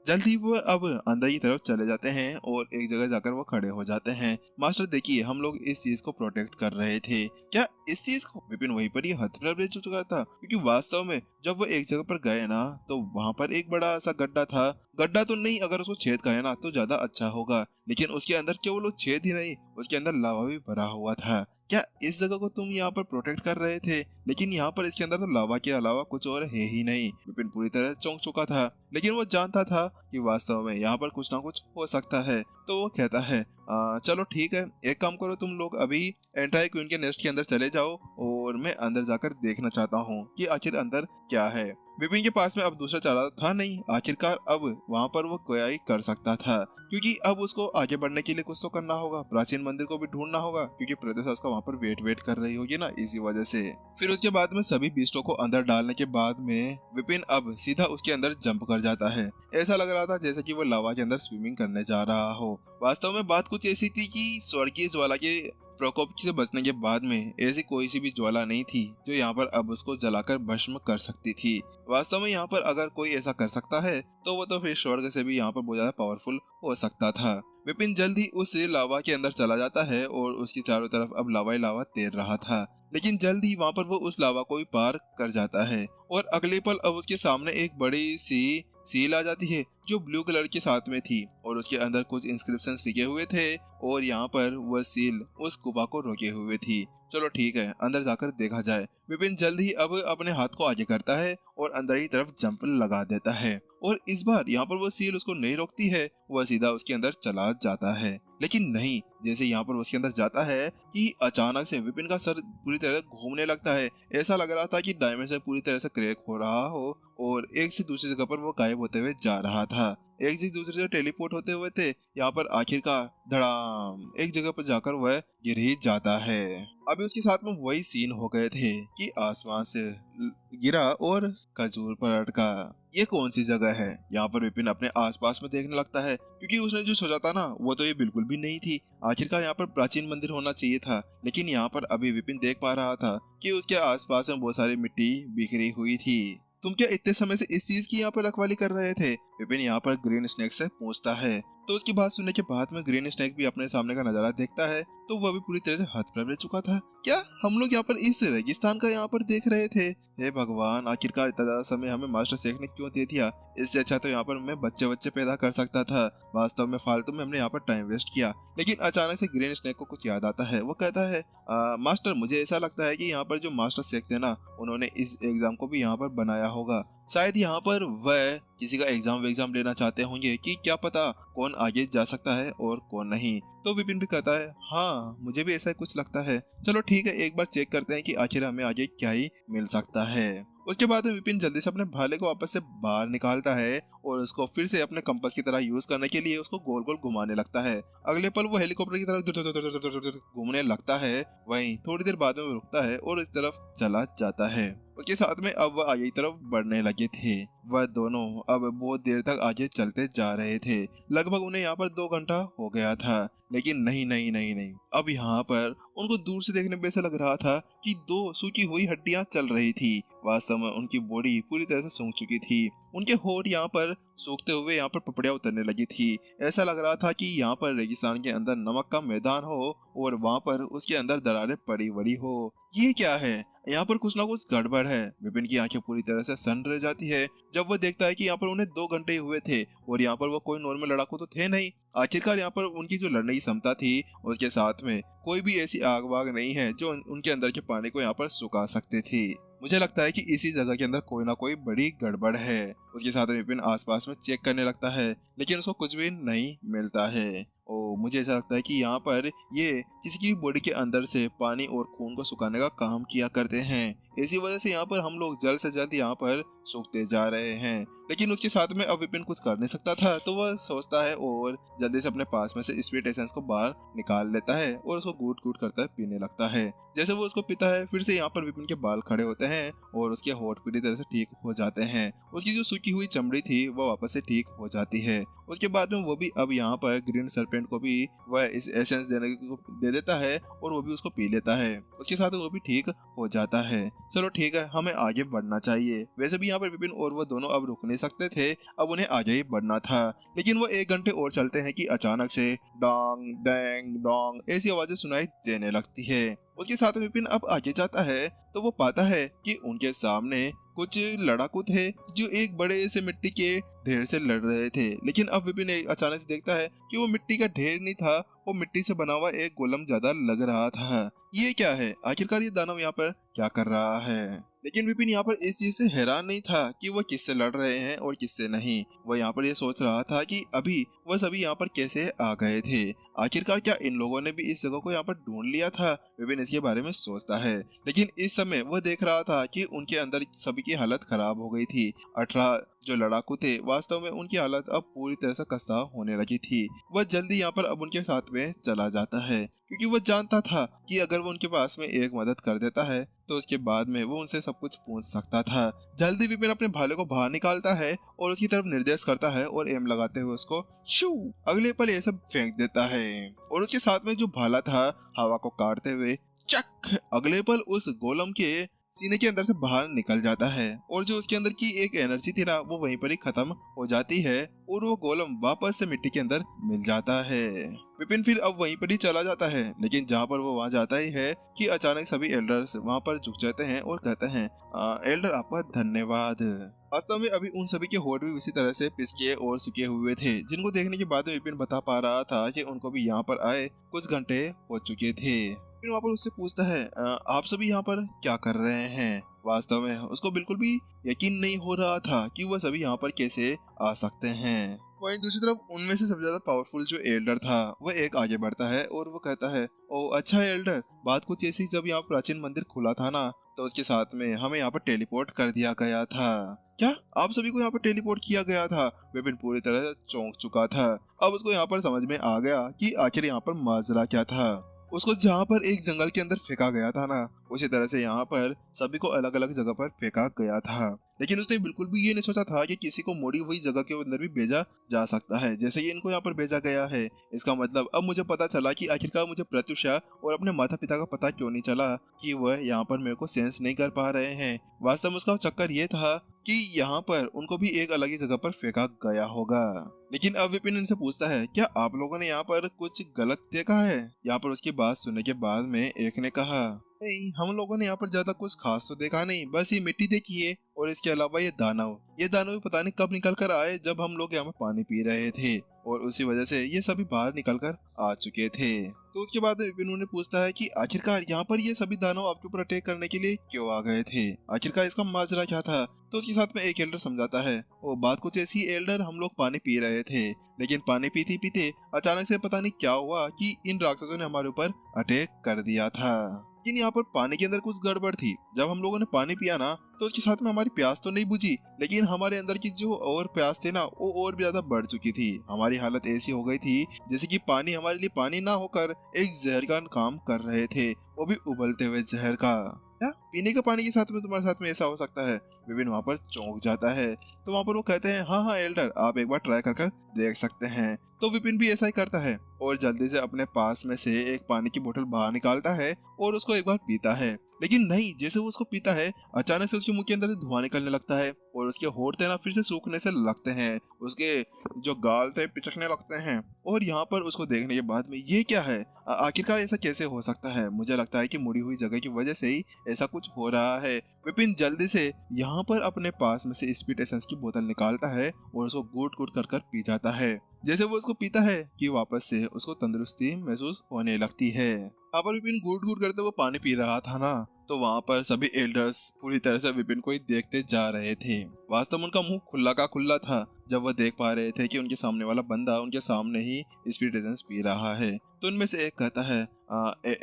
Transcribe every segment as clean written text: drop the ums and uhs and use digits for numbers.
जल्दी वो अब अंदर की तरफ चले जाते हैं और एक जगह जाकर वो खड़े हो जाते हैं। मास्टर देखिए, हम लोग इस चीज को प्रोटेक्ट कर रहे थे। क्या इस चीज को? विपिन वहीं पर ही हथकड़ी ले चुका था, क्योंकि वास्तव में जब वो एक जगह पर गए ना, तो वहां पर एक बड़ा सा गड्ढा था। गड्ढा तो नहीं, अगर उसको छेद कहे ना तो ज्यादा अच्छा होगा, लेकिन उसके अंदर केवल वो छेद ही नहीं, उसके अंदर लावा भी भरा हुआ था। क्या इस जगह को तुम यहाँ पर प्रोटेक्ट कर रहे थे? लेकिन यहाँ पर इसके अंदर तो लावा के अलावा कुछ और है ही नहीं। विपिन पूरी तरह चौंक चुका था, लेकिन वो जानता था कि वास्तव में यहाँ पर कुछ ना कुछ हो सकता है। तो वो कहता है, चलो ठीक है, एक काम करो, तुम लोग अभी एंटाई क्वीन के नेस्ट के अंदर चले जाओ और मैं अंदर जाकर देखना चाहता हूँ कि आखिर अंदर क्या है। विपिन के पास में अब दूसरा चारा था नहीं, आखिरकार अब वहाँ पर वो क्या ही कर सकता था, क्योंकि अब उसको आगे बढ़ने के लिए कुछ तो करना होगा। प्राचीन मंदिर को भी ढूंढना होगा, क्योंकि प्रत्युषा उसका वहाँ पर वेट कर रही होगी ना, इसी वजह से। फिर उसके बाद में सभी बीस्टों को अंदर डालने के बाद में विपिन अब सीधा उसके अंदर जंप कर जाता है। ऐसा लग रहा था जैसे कि वो लावा के अंदर स्विमिंग करने जा रहा हो। वास्तव में बात कुछ ऐसी थी कि स्वर्गीय ज्वाला के प्रकोप से बचने के बाद में ऐसी कोई सी भी ज्वाला नहीं थी जो यहाँ पर अब उसको जलाकर भस्म कर सकती थी। वास्तव में यहाँ पर अगर कोई ऐसा कर सकता है तो वो तो फिर स्वर्ग से भी यहाँ पर बहुत ज्यादा पावरफुल हो सकता था। विपिन जल्दी उस लावा के अंदर चला जाता है और उसकी चारों तरफ अब लावा ही लावा तैर रहा था, लेकिन जल्दी वहाँ पर वो उस लावा को ही पार कर जाता है और अगले पल अब उसके सामने एक बड़ी सी सील आ जाती है जो ब्लू कलर के साथ में थी और उसके अंदर कुछ इंस्क्रिप्शन लिखे हुए थे और यहाँ पर वह सील उस गुफा को रोके हुए थी। चलो ठीक है, अंदर जाकर देखा जाए। विपिन जल्द ही अब अपने हाथ को आगे करता है और अंदर की तरफ जंप लगा देता है और इस बार यहाँ पर वो सील उसको नहीं रोकती है, वह सीधा उसके अंदर चला जाता है। लेकिन नहीं, जैसे यहाँ पर उसके अंदर जाता है कि अचानक से विपिन का सर पूरी तरह घूमने लगता है। ऐसा लग रहा था कि डायमेंशन पूरी तरह से क्रैक हो रहा हो और एक से दूसरी जगह पर वो गायब होते हुए जा रहा था। एक से दूसरे से टेलीपोर्ट होते हुए थे। यहाँ पर आखिरकार धड़ाम एक जगह पर जाकर वह गिर ही जाता है। अभी उसके साथ में वही सीन हो गए थे कि आसमान से गिरा और खजूर पर अटका। ये कौन सी जगह है? यहाँ पर विपिन अपने आसपास में देखने लगता है, क्योंकि उसने जो सोचा था ना वो तो ये बिल्कुल भी नहीं थी। आखिरकार यहाँ पर प्राचीन मंदिर होना चाहिए था, लेकिन यहाँ पर अभी विपिन देख पा रहा था कि उसके आसपास में बहुत सारी मिट्टी बिखरी हुई थी। तुम क्या इतने समय से इस चीज की यहाँ पर रखवाली कर रहे थे? विपिन यहाँ पर ग्रीन स्नेक से पूछता है। तो उसकी बात सुनने के बाद में ग्रीन स्नेक भी अपने सामने का नजारा देखता है तो वह भी पूरी तरह से हतप्रभ रह चुका था। क्या हम लोग यहाँ पर इस रेगिस्तान का यहाँ पर देख रहे थे? हे भगवान, आखिरकार इतना ज्यादा समय हमें मास्टर शेख ने क्यों दे दिया? इससे अच्छा तो यहाँ पर मैं बच्चे पैदा कर सकता था। वास्तव में फालतू में हमने यहाँ पर टाइम वेस्ट किया। लेकिन अचानक से ग्रीन स्नेक को कुछ याद आता है। वो कहता है, मास्टर, मुझे ऐसा लगता है कि यहाँ पर जो मास्टर शेख थे ना, उन्होंने इस एग्जाम को भी यहाँ पर बनाया होगा। शायद यहाँ पर वह किसी का एग्जाम लेना चाहते होंगे कि क्या पता कौन आगे जा सकता है और कौन नहीं। तो विपिन भी कहता है, हाँ मुझे भी ऐसा कुछ लगता है। चलो ठीक है, एक बार चेक करते हैं कि आखिर हमें आगे क्या ही मिल सकता है। उसके बाद विपिन जल्दी से अपने भाले को वापस से बाहर निकालता है और उसको फिर से अपने कंपास की तरह यूज करने के लिए उसको गोल गोल घुमाने लगता है। अगले पल वो हेलीकॉप्टर की तरह घूमने लगता है। वहीं थोड़ी देर बाद में वो रुकता है और इस तरफ चला जाता है। उसके साथ में अब वह आगे की तरफ बढ़ने लगे थे। वह दोनों अब बहुत देर तक आगे चलते जा रहे थे। लगभग उन्हें यहाँ पर 2 घंटा हो गया था। लेकिन नहीं नहीं नहीं नहीं, अब यहाँ पर उनको दूर से देखने में ऐसा लग रहा था कि 2 सूखी हुई हड्डियां चल रही थी। वास्तव में उनकी बॉडी पूरी तरह से सूख चुकी थी। उनके होठ यहाँ पर सूखते हुए यहाँ पर पपड़ियां उतरने लगी थी। ऐसा लग रहा था कि यहाँ पर रेगिस्तान के अंदर नमक का मैदान हो और वहाँ पर उसके अंदर दरारें पड़ी बड़ी हो। ये क्या है? यहाँ पर कुछ ना कुछ गड़बड़ है। विपिन की आंखें पूरी तरह से सन रह जाती है जब वह देखता है कि यहाँ पर उन्हें 2 घंटे हुए थे और यहाँ पर वो कोई नॉर्मल लड़ाकू तो थे नहीं। आखिरकार यहाँ पर उनकी जो लड़ने की क्षमता थी उसके साथ में कोई भी ऐसी आग वाग नहीं है जो उनके अंदर के पानी को यहाँ पर सुखा सकते थे। मुझे लगता है कि इसी जगह के अंदर कोई ना कोई बड़ी गड़बड़ है। उसके साथ विपिन आसपास में चेक करने लगता है, लेकिन उसको कुछ भी नहीं मिलता है। मुझे ऐसा लगता है कि यहाँ पर ये किसी की बॉडी के अंदर से पानी और खून को सुखाने का काम किया करते हैं। इसी वजह से यहाँ पर हम लोग जल्द से जल्द यहाँ पर सूखते जा रहे हैं। लेकिन उसके साथ में अब विपिन कुछ कर नहीं सकता था, तो वह सोचता है और जल्दी से अपने पास में से स्वीट एसेंस को बाहर निकाल लेता है और उसको गूट गूट करता है पीने लगता है। जैसे वो उसको पीता है, फिर से यहाँ पर विपिन के बाल खड़े होते हैं और उसके होठ पूरी तरह से ठीक हो जाते हैं। उसकी जो सूखी हुई चमड़ी थी वो वापस से ठीक हो जाती है। उसके बाद में वो भी अब यहाँ पर ग्रीन सरपेंट को भी वह इस एसेंस देने को दे देता है और वो भी उसको पी लेता है। उसके साथ वो भी ठीक हो जाता है। चलो ठीक है, हमें आगे बढ़ना चाहिए। वैसे भी यहाँ पर विपिन और वो दोनों अब रुक नहीं सकते थे, अब उन्हें आगे ही बढ़ना था। लेकिन वो 1 घंटे और चलते हैं कि अचानक से डोंग डैंग डोंग ऐसी आवाजें सुनाई देने लगती है। उसके साथ विपिन अब आगे जाता है तो वो पाता है कि उनके सामने कुछ लड़ाकू थे जो एक बड़े से मिट्टी के ढेर से लड़ रहे थे। लेकिन अब विपिन अचानक से देखता है कि वो मिट्टी का ढेर नहीं था, वो मिट्टी से बना हुआ एक गोलम ज्यादा लग रहा था। ये क्या है, आखिरकार ये दानव यहाँ पर क्या कर रहा है? लेकिन विपिन यहाँ पर इस चीज से हैरान नहीं था कि वो किससे लड़ रहे हैं और किससे नहीं। वो यहाँ पर ये सोच रहा था कि अभी वह सभी यहाँ पर कैसे आ गए थे। आखिरकार क्या इन लोगों ने भी इस जगह को यहाँ पर ढूंढ लिया था? विपिन इसके बारे में सोचता है। लेकिन इस समय वह देख रहा था कि उनके अंदर सभी की हालत खराब हो गई थी। 18 जो लड़ाकू थे वास्तव में उनकी हालत अब पूरी तरह से खस्ता होने लगी थी। वह जल्दी यहाँ पर अब उनके साथ में चला जाता है क्योंकि वह जानता था कि अगर वो उनके पास में एक मदद कर देता है तो उसके बाद में वो उनसे सब कुछ पूछ सकता था। जल्दी विपिन अपने भाले को बाहर निकालता है और उसकी तरफ निर्देश करता है और एम लगाते हुए उसको शू अगले पल ये सब फेंक देता है और उसके साथ में जो भाला था हवा को काटते हुए चक अगले पल उस गोलम के सीने के अंदर से बाहर निकल जाता है और जो उसके अंदर की एक एनर्जी थी ना वो वहीं पर ही खत्म हो जाती है और वो गोलम वापस से मिट्टी के अंदर मिल जाता है। विपिन फिर अब वहीं पर ही चला जाता है, लेकिन जहाँ पर वो वहाँ जाता ही है कि अचानक सभी एल्डर्स वहाँ पर झुक जाते हैं और कहते हैं एल्डर आपका धन्यवाद। वास्तव में अभी उन सभी के होठ भी उसी तरह से पिसके और सूखे हुए थे, जिनको देखने के बाद विपिन बता पा रहा था कि उनको भी यहाँ पर आए कुछ घंटे हो चुके थे। फिर वहाँ पर उससे पूछता है आप सभी यहाँ पर क्या कर रहे हैं? वास्तव में उसको बिल्कुल भी यकीन नहीं हो रहा था कि वह सभी यहाँ पर कैसे आ सकते हैं। वहीं दूसरी तरफ उनमें से सबसे ज्यादा पावरफुल जो एल्डर था वह एक आगे बढ़ता है और वो कहता है ओ अच्छा एल्डर, बात कुछ ऐसी जब यहाँ प्राचीन मंदिर खुला था ना तो उसके साथ में हमें यहाँ पर टेलीपोर्ट कर दिया गया था। क्या आप सभी को यहाँ पर टेलीपोर्ट किया गया था? विपिन पूरी तरह से चौंक चुका था। अब उसको यहाँ पर समझ में आ गया कि आखिर यहाँ पर माजरा क्या था। उसको जहाँ पर एक जंगल के अंदर फेंका गया था ना उसी तरह से यहाँ पर सभी को अलग अलग जगह पर फेंका गया था। लेकिन उसने बिल्कुल भी ये नहीं सोचा था कि किसी को मोड़ी हुई जगह के अंदर भी भेजा जा सकता है जैसे ये इनको यहाँ पर भेजा गया है। इसका मतलब अब मुझे पता चला कि आखिरकार मुझे प्रत्युषा और अपने माता पिता का पता क्यों नहीं चला कि वह यहाँ पर मेरे को सेंस नहीं कर पा रहे हैं। वास्तव में उसका चक्कर ये था कि यहाँ पर उनको भी एक अलग ही जगह पर फेंका गया होगा। लेकिन अब विपिन इनसे पूछता है क्या आप लोगों ने यहाँ पर कुछ गलत देखा है? यहाँ पर उसकी बात सुनने के बाद में एक ने कहा नहीं, हम लोगों ने यहाँ पर ज्यादा कुछ खास तो देखा नहीं, बस ये मिट्टी देखी है और इसके अलावा ये दानव पता नहीं कब निकल कर आए जब हम लोग यहाँ पर पानी पी रहे थे और उसी वजह से ये सभी बाहर निकल कर आ चुके थे। तो उसके बाद विपिन ने पूछता है कि आखिरकार यहाँ पर ये सभी दानव आपके ऊपर अटैक करने के लिए क्यों आ गए थे? आखिरकार इसका माजरा क्या था? तो उसके साथ में एक एल्डर समझाता है वो बात कुछ ऐसी एल्डर, हम लोग पानी पी रहे थे लेकिन पानी पीते पीते अचानक से पता नहीं क्या हुआ कि इन राक्षसों ने हमारे ऊपर अटैक कर दिया था। लेकिन यहाँ पर पानी के अंदर कुछ गड़बड़ थी। जब हम लोगों ने पानी पिया ना तो उसके साथ में हमारी प्यास तो नहीं बुझी, लेकिन हमारे अंदर की जो और प्यास थी ना वो और भी ज्यादा बढ़ चुकी थी। हमारी हालत ऐसी हो गई थी जैसे कि पानी हमारे लिए पानी ना होकर एक जहर का काम कर रहे थे, वो भी उबलते हुए जहर का। क्या पीने का पानी के साथ में तुम्हारे साथ में ऐसा हो सकता है? विपिन वहाँ पर चौंक जाता है। तो वहाँ पर वो कहते हैं हाँ एल्डर, आप एक बार ट्राई कर देख सकते हैं। तो विपिन भी ऐसा ही करता है और जल्दी से अपने पास में से एक पानी की बोतल बाहर निकालता है और उसको एक बार पीता है। लेकिन नहीं, जैसे वो उसको पीता है अचानक से उसके मुंह के अंदर से धुआं निकलने लगता है और उसके होंठ थे ना फिर से सूखने से लगते हैं, उसके जो गाल थे पिचकने लगते हैं। और यहाँ पर उसको देखने के बाद में ये क्या है, आखिरकार ऐसा कैसे हो सकता है? मुझे लगता है कि मुड़ी हुई जगह की वजह से ही ऐसा कुछ हो रहा है। विपिन जल्दी से यहाँ पर अपने पास में से स्पीड एसेंस की बोतल निकालता है और उसको घूट घूट कर पी जाता है। जैसे वो उसको पीता है कि वापस से उसको तंदुरुस्ती महसूस होने लगती है। यहाँ पर विपिन घूट घूट करते वो पानी पी रहा था ना तो वहाँ पर सभी एल्डर्स पूरी तरह से विपिन को ही देखते जा रहे थे। वास्तव में उनका मुंह खुला का खुला था जब वह देख पा रहे थे कि उनके सामने वाला बंदा उनके सामने ही स्पीड एसेंस पी रहा है। तो उनमें से एक कहता है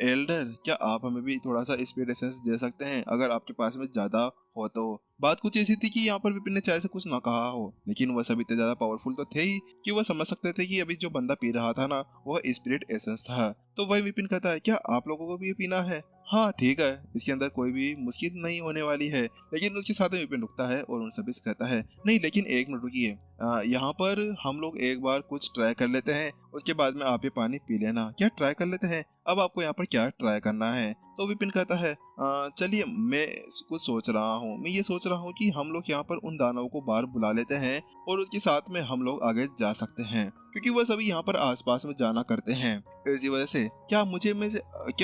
एल्डर, क्या आप हमें भी थोड़ा सा स्पीड एसेंस दे सकते हैं अगर आपके पास में ज्यादा हो तो? बात कुछ ऐसी थी कि यहाँ पर विपिन ने चाहे से कुछ ना कहा हो, लेकिन वह सभी इतने ज्यादा पावरफुल तो थे ही कि वह समझ सकते थे कि अभी जो बंदा पी रहा था ना वह स्पिरिट एसेंस था। तो वही विपिन कहता है क्या आप लोगों को भी ये पीना है? हाँ ठीक है, इसके अंदर कोई भी मुश्किल नहीं होने वाली है। लेकिन उसके साथ में विपिन रुकता है और उन सभी से कहता है, नहीं लेकिन एक मिनट रुकिए, यहाँ पर हम लोग एक बार कुछ ट्राई कर लेते हैं, उसके बाद में आप ये पानी पी लेना। क्या ट्राई कर लेते हैं? अब आपको यहाँ पर क्या ट्राई करना है? तो विपिन कहता है, चलिए मैं कुछ सोच रहा हूँ, मैं ये सोच रहा हूँ कि हम लोग यहाँ पर उन दानवों को बाहर बुला लेते हैं और उसके साथ में हम लोग आगे जा सकते हैं, क्योंकि वह सभी यहाँ पर आसपास में जाना करते हैं। इसी वजह से क्या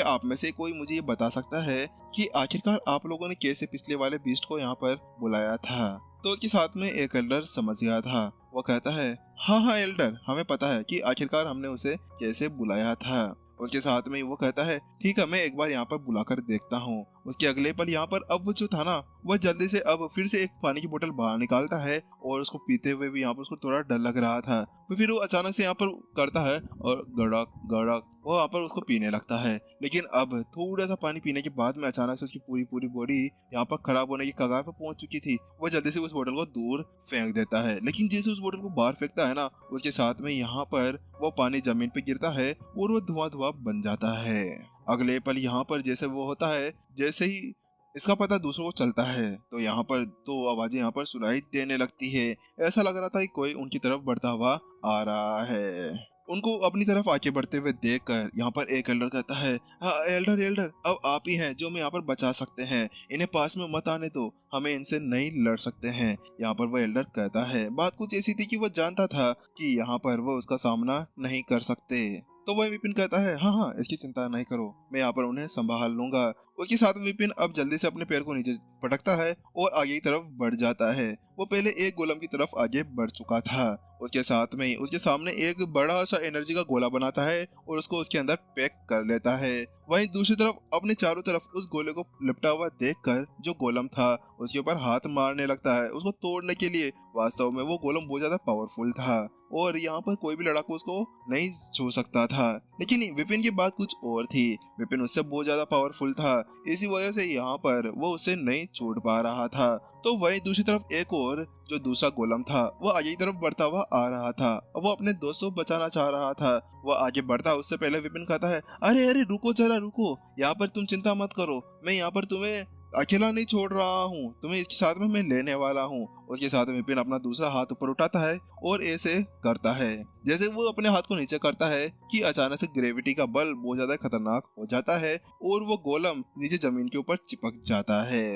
आप में से कोई मुझे ये बता सकता है कि आखिरकार आप लोगों ने कैसे पिछले वाले बीस्ट को यहाँ पर बुलाया था? तो उसके साथ में एक एल्डर समझ गया था। वो कहता है, हाँ हाँ एल्डर, हमें पता है कि आखिरकार हमने उसे कैसे बुलाया था। उसके साथ में वो कहता है, ठीक है मैं एक बार यहाँ पर बुलाकर देखता हूँ। उसके अगले पल यहाँ पर अब वो जो था ना, वह जल्दी से अब फिर से एक पानी की बोतल बाहर निकालता है और उसको पीते हुए भी यहाँ पर उसको थोड़ा डर लग रहा था। फिर वो अचानक से यहाँ पर करता है और गड़क गड़क वो यहाँ पर उसको पीने लगता है। लेकिन अब थोड़ा सा पानी पीने के बाद में अचानक से उसकी पूरी पूरी बॉडी यहाँ पर खराब होने की कगार पर पहुंच चुकी थी। वो जल्दी से उस बोतल को दूर फेंक देता है। लेकिन जैसे उस बोतल को बाहर फेंकता है ना, उसके साथ में यहाँ पर वो पानी जमीन पे गिरता है और वो धुआं धुआं बन जाता है। अगले पल यहाँ पर जैसे वो होता है, जैसे ही इसका पता दूसरों को चलता है तो यहाँ पर दो आवाजें यहाँ पर सुनाई देने लगती है। ऐसा लग रहा था कि कोई उनकी तरफ बढ़ता हुआ आ रहा है। उनको अपनी तरफ आके बढ़ते हुए देखकर यहाँ पर एक एल्डर कहता है, हाँ एल्डर एल्डर, अब आप ही हैं जो हमें यहाँ पर बचा सकते हैं, इन्हें पास में मत आने दो, हमें इनसे नहीं लड़ सकते हैं। यहाँ पर वो एल्डर कहता है, बात कुछ ऐसी थी कि वो जानता था कि यहाँ पर वो उसका सामना नहीं कर सकते। तो वह विपिन कहता है, हाँ हाँ इसकी चिंता नहीं करो, मैं यहाँ पर उन्हें संभाल लूंगा। उसके साथ विपिन अब जल्दी से अपने पैर को नीचे पटकता है और आगे की तरफ बढ़ जाता है। वो पहले एक गोलम की तरफ आगे बढ़ चुका था। उसके साथ में ही उसके सामने एक बड़ा सा एनर्जी का गोला बनाता है और उसको उसके अंदर पैक कर लेता है। वहीं दूसरी तरफ अपने चारों तरफ उस गोले को लिपटा हुआ देखकर जो गोलम था उसके ऊपर हाथ मारने लगता है उसको तोड़ने के लिए। वास्तव में वो गोलम बहुत ज्यादा पावरफुल था और यहाँ पर कोई भी लड़ाकू उसको नहीं छू सकता था। लेकिन विपिन की बात कुछ और थी, विपिन उससे बहुत ज्यादा पावरफुल था, इसी वजह से यहाँ पर वो उसे नहीं छोड़ पा रहा था। तो वहीं दूसरी तरफ एक और जो दूसरा गोलम था वो आगे की तरफ बढ़ता हुआ आ रहा था। वो अपने दोस्तों को बचाना चाह रहा था। वो आगे बढ़ता उससे पहले विपिन कहता है, अरे अरे रुको जरा रुको, यहाँ पर तुम चिंता मत करो, मैं यहाँ पर तुम्हें अकेला नहीं छोड़ रहा हूँ, तुम्हें इसके साथ में मैं लेने वाला हूँ। उसके साथ में विपिन अपना दूसरा हाथ ऊपर उठाता है और ऐसे करता है। जैसे वो अपने हाथ को नीचे करता है कि अचानक से ग्रेविटी का बल बहुत ज्यादा खतरनाक हो जाता है और वो गोलम नीचे जमीन के ऊपर चिपक जाता है।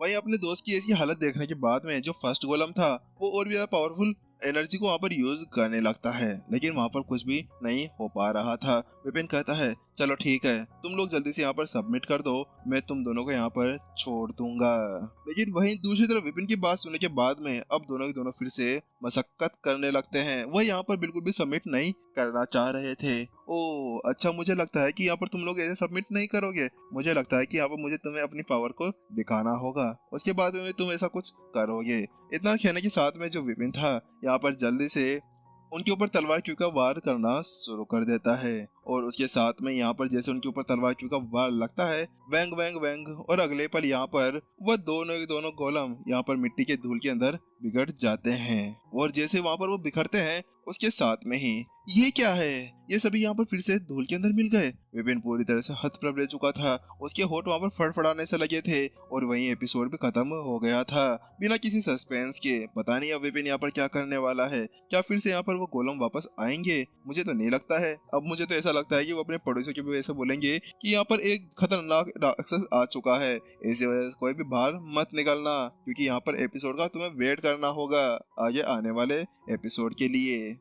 वही अपने दोस्त की ऐसी हालत देखने के बाद में जो फर्स्ट गोलम था वो और भी ज्यादा पावरफुल एनर्जी को वहाँ पर यूज करने लगता है, लेकिन वहाँ पर कुछ भी नहीं हो पा रहा था। विपिन कहता है, चलो ठीक है, तुम लोग जल्दी से यहाँ पर सबमिट कर दो, मैं तुम दोनों को यहाँ पर छोड़ दूंगा। लेकिन वहीं दूसरी तरफ विपिन की बात सुनने के बाद में अब दोनों के दोनों फिर से मशक्कत करने लगते हैं। वह यहाँ पर बिल्कुल भी सबमिट नहीं करना चाह रहे थे। ओ अच्छा, मुझे लगता है कि यहाँ पर तुम लोग ऐसे सबमिट नहीं करोगे, मुझे लगता है कि यहाँ पर मुझे तुम्हें अपनी पावर को दिखाना होगा, उसके बाद में तुम ऐसा कुछ करोगे। इतना कहने के साथ में जो विपिन था यहाँ पर जल्दी से उनके ऊपर तलवार क्यू का वार करना शुरू कर देता है और उसके साथ में यहाँ पर जैसे उनके ऊपर तलवार क्यू का वार लगता है, वैंग वैंग वैंग, और अगले पल यहाँ पर वह दोनों के दोनों गोलम यहाँ पर मिट्टी के धूल के अंदर बिगड़ जाते हैं। और जैसे वहाँ पर वो बिखरते हैं उसके साथ में ही ये क्या है, ये सभी यहाँ पर फिर से धूल के अंदर मिल गए। विपिन पूरी तरह से हतप्रभ रह चुका था, उसके होठ वहाँ पर फड़फड़ाने से लगे थे और वहीं एपिसोड भी खत्म हो गया था बिना किसी सस्पेंस के। पता नहीं अब विपिन यहाँ पर क्या करने वाला है, क्या फिर से यहाँ पर वो गोलम वापस आएंगे? मुझे तो नहीं लगता है। अब मुझे तो ऐसा लगता है कि वो अपने पड़ोसियों की वजह से बोलेंगे कि यहाँ पर एक खतरनाक राक्षस आ चुका है, इसी वजह से कोई भी बाहर मत निकलना, क्योंकि यहाँ पर एपिसोड का तुम्हें वेट करना होगा आगे आने वाले एपिसोड के लिए।